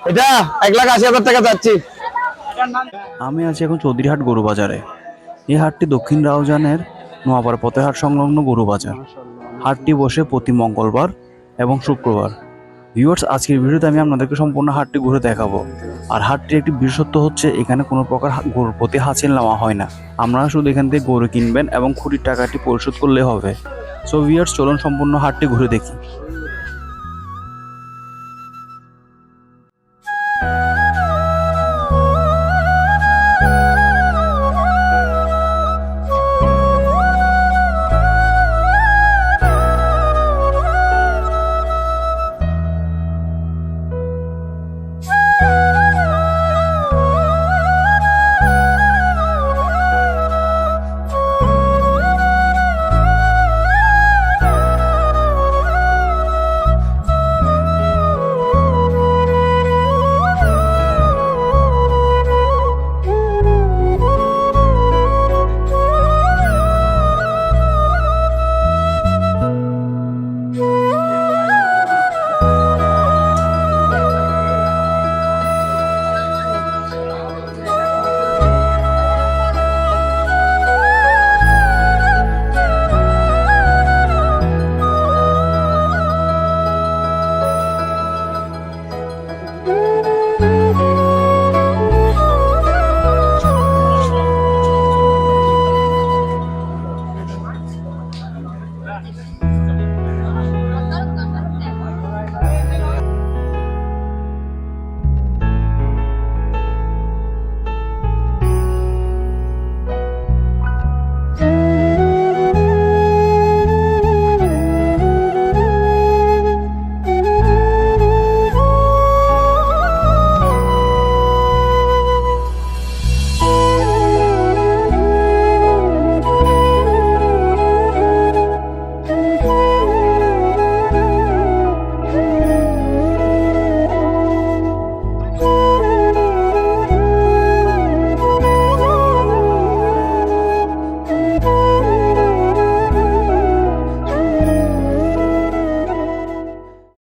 এটা 1,80,000 টাকা যাচ্ছি। আমি আছি এখন চৌধুরীহাট গরু বাজারে। এই হাটটি দক্ষিণ রাউজানের নোয়াপাড়া পতেহাট সংলগ্ন গরু বাজার। হাটটি বসে প্রতি মঙ্গলবার এবং শুক্রবার। ভিউয়ার্স, আজকের ভিডিওতে আমি আপনাদেরকে সম্পূর্ণ হাটটি ঘুরে দেখাবো। আর হাটটির একটি বিশেষত্ব হচ্ছে এখানে কোনো প্রকার গরুর প্রতি হাঁচিল নেওয়া হয় না। আপনারা শুধু এখান থেকে গরু কিনবেন এবং খুঁটির টাকাটি পরিশোধ করলে হবে। সো ভিউয়ার্স, চলুন সম্পূর্ণ হাটটি ঘুরে দেখি।